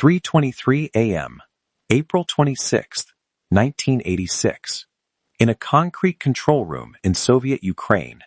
3:23 a.m., April 26, 1986. In a concrete control room in Soviet Ukraine,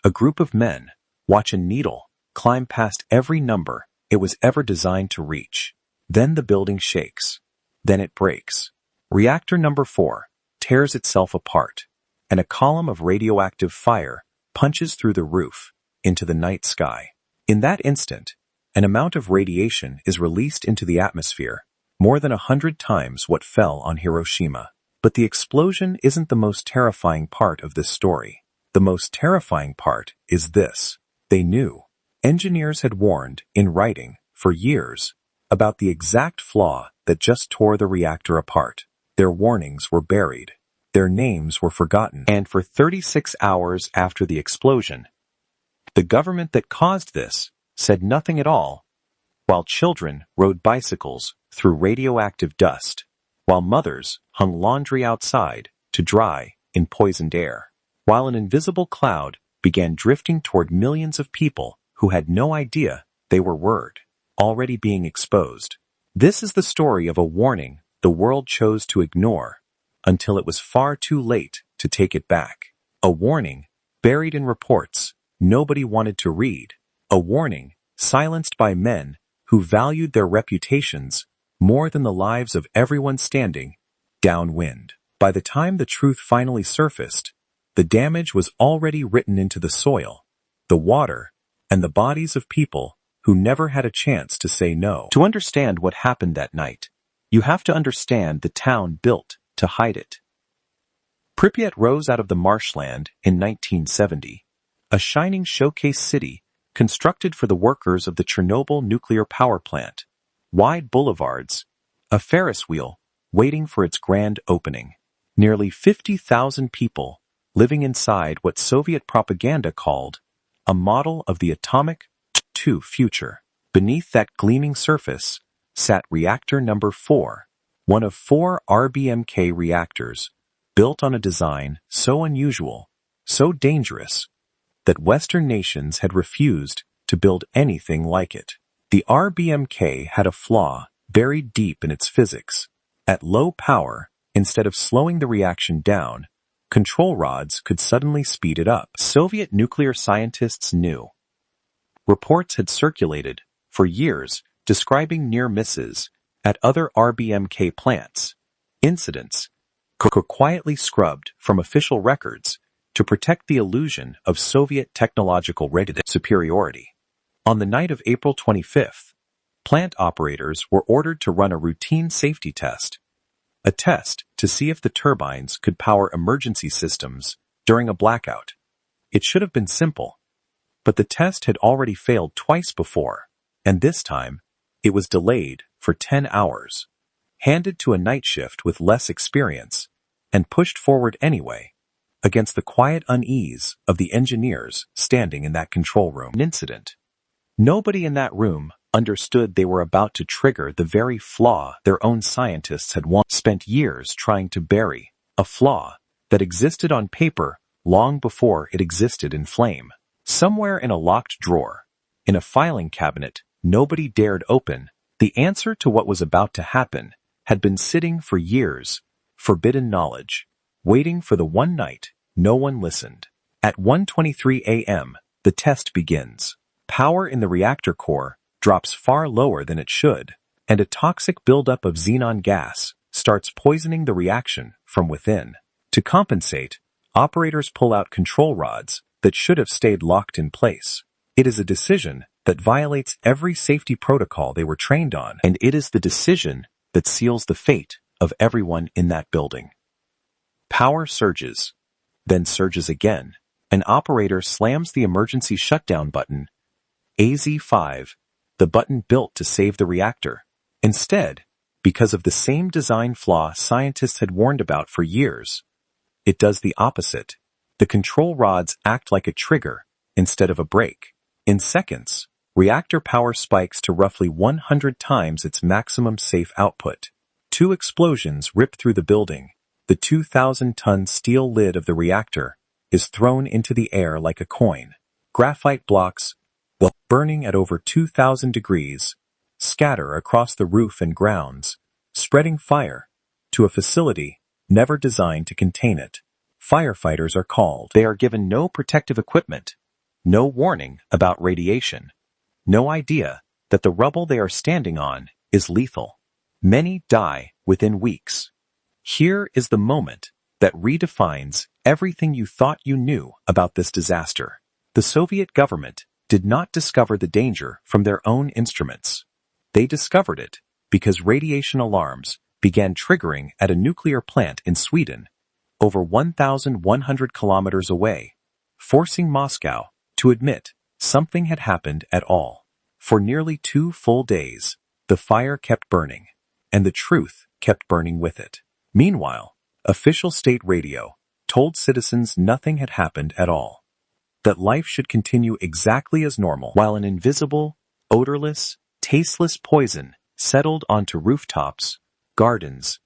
a group of men watch a needle climb past every number it was ever designed to reach. Then the building shakes. Then it breaks. Reactor number 4 tears itself apart, and a column of radioactive fire punches through the roof into the night sky. In that instant, an amount of radiation is released into the atmosphere, more than 100 times what fell on Hiroshima. But the explosion isn't the most terrifying part of this story. The most terrifying part is this. They knew. Engineers had warned, in writing, for years, about the exact flaw that just tore the reactor apart. Their warnings were buried. Their names were forgotten. And for 36 hours after the explosion, the government that caused this said nothing at all, while children rode bicycles through radioactive dust, while mothers hung laundry outside to dry in poisoned air, while an invisible cloud began drifting toward millions of people who had no idea they were already being exposed. This is the story of a warning the world chose to ignore until it was far too late to take it back. A warning buried in reports nobody wanted to read. A warning silenced by men who valued their reputations more than the lives of everyone standing downwind. By the time the truth finally surfaced, the damage was already written into the soil, the water, and the bodies of people who never had a chance to say no. To understand what happened that night, you have to understand the town built to hide it. Pripyat rose out of the marshland in 1970, a shining showcase city constructed for the workers of the Chernobyl nuclear power plant. Wide boulevards, a Ferris wheel waiting for its grand opening. Nearly 50,000 people living inside what Soviet propaganda called a model of the atomic future. Beneath that gleaming surface sat Reactor Number 4, one of 4 RBMK reactors built on a design so unusual, so dangerous, that Western nations had refused to build anything like it. The RBMK had a flaw buried deep in its physics. At low power, instead of slowing the reaction down, control rods could suddenly speed it up. Soviet nuclear scientists knew. Reports had circulated for years describing near misses at other RBMK plants. Incidents were quietly scrubbed from official records to protect the illusion of Soviet technological superiority. On the night of April 25th, plant operators were ordered to run a routine safety test, a test to see if the turbines could power emergency systems during a blackout. It should have been simple, but the test had already failed twice before, and this time it was delayed for 10 hours, handed to a night shift with less experience, and pushed forward anyway, against the quiet unease of the engineers standing in that control room. An incident. Nobody in that room understood they were about to trigger the very flaw their own scientists had spent years trying to bury, a flaw that existed on paper long before it existed in flame. Somewhere in a locked drawer, in a filing cabinet nobody dared open, the answer to what was about to happen had been sitting for years, forbidden knowledge, waiting for the one night no one listened. At 1:23 a.m., the test begins. Power in the reactor core drops far lower than it should, and a toxic buildup of xenon gas starts poisoning the reaction from within. To compensate, operators pull out control rods that should have stayed locked in place. It is a decision that violates every safety protocol they were trained on, and it is the decision that seals the fate of everyone in that building. Power surges, then surges again. An operator slams the emergency shutdown button, AZ5, the button built to save the reactor. Instead, because of the same design flaw scientists had warned about for years, it does the opposite. The control rods act like a trigger instead of a brake. In seconds, reactor power spikes to roughly 100 times its maximum safe output. 2 explosions rip through the building. The 2,000-ton steel lid of the reactor is thrown into the air like a coin. Graphite blocks, while burning at over 2,000 degrees, scatter across the roof and grounds, spreading fire to a facility never designed to contain it. Firefighters are called. They are given no protective equipment, no warning about radiation, no idea that the rubble they are standing on is lethal. Many die within weeks. Here is the moment that redefines everything you thought you knew about this disaster. The Soviet government did not discover the danger from their own instruments. They discovered it because radiation alarms began triggering at a nuclear plant in Sweden, over 1,100 kilometers away, forcing Moscow to admit something had happened at all. For nearly 2 full days, the fire kept burning, and the truth kept burning with it. Meanwhile, official state radio told citizens nothing had happened at all, that life should continue exactly as normal, while an invisible, odorless, tasteless poison settled onto rooftops, gardens,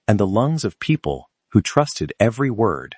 and the lungs of people who trusted every word.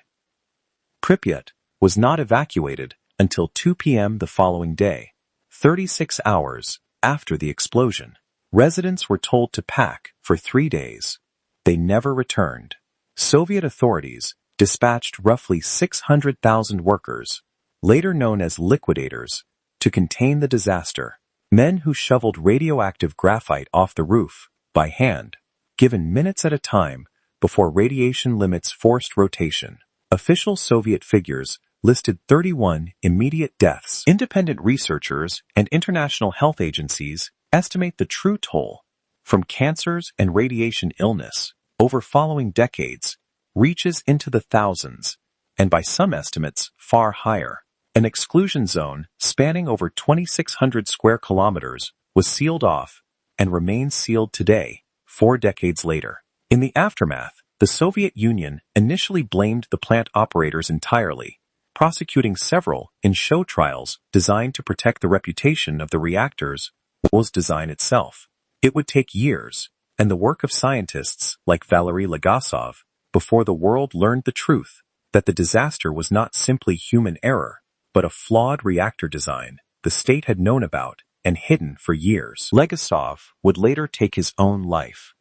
Pripyat was not evacuated until 2 p.m. the following day, 36 hours after the explosion. Residents were told to pack for 3 days. They never returned. Soviet authorities dispatched roughly 600,000 workers, later known as liquidators, to contain the disaster. Men who shoveled radioactive graphite off the roof by hand, given minutes at a time before radiation limits forced rotation. Official Soviet figures listed 31 immediate deaths. Independent researchers and international health agencies estimate the true toll from cancers and radiation illness over following decades reaches into the thousands, and by some estimates, far higher. An exclusion zone spanning over 2,600 square kilometers was sealed off and remains sealed today, 4 decades later. In the aftermath, the Soviet Union initially blamed the plant operators entirely, prosecuting several in show trials designed to protect the reputation of the reactors was design itself. It would take years and the work of scientists like Valery Legasov before the world learned the truth that the disaster was not simply human error, but a flawed reactor design the state had known about and hidden for years. Legasov would later take his own life,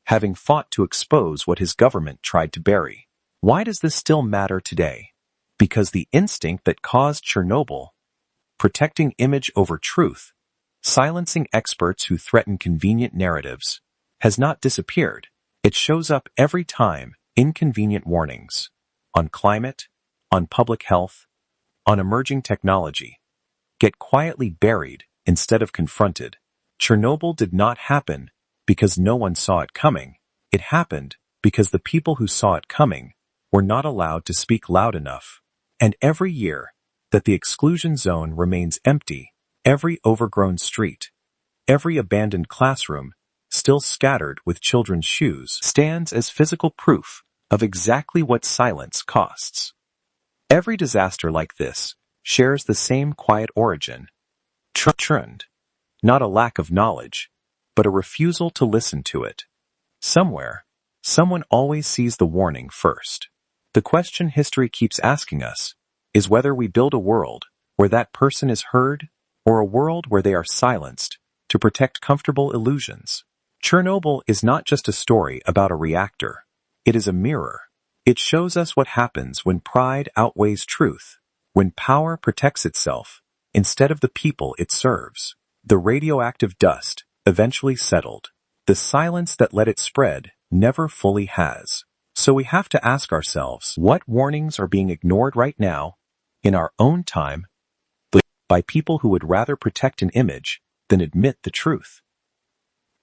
having fought to expose what his government tried to bury. Why does this still matter today? Because the instinct that caused Chernobyl, protecting image over truth, silencing experts who threaten convenient narratives, has not disappeared. It shows up every time inconvenient warnings on climate, on public health, on emerging technology get quietly buried instead of confronted. Chernobyl did not happen because no one saw it coming. It happened because the people who saw it coming were not allowed to speak loud enough. And every year that the exclusion zone remains empty, every overgrown street, every abandoned classroom, still scattered with children's shoes, stands as physical proof of exactly what silence costs. Every disaster like this shares the same quiet origin. Trend, not a lack of knowledge, but a refusal to listen to it. Somewhere, someone always sees the warning first. The question history keeps asking us is whether we build a world where that person is heard or a world where they are silenced to protect comfortable illusions. Chernobyl is not just a story about a reactor. It is a mirror. It shows us what happens when pride outweighs truth, when power protects itself instead of the people it serves. The radioactive dust eventually settled. The silence that let it spread never fully has. So we have to ask ourselves, what warnings are being ignored right now, in our own time, by people who would rather protect an image than admit the truth?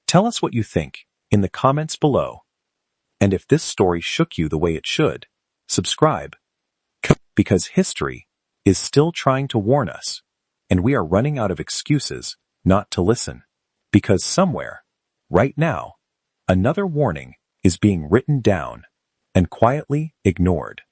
Tell us what you think in the comments below. And if this story shook you the way it should, subscribe. Because history is still trying to warn us, and we are running out of excuses not to listen. Because somewhere, right now, another warning is being written down and quietly ignored.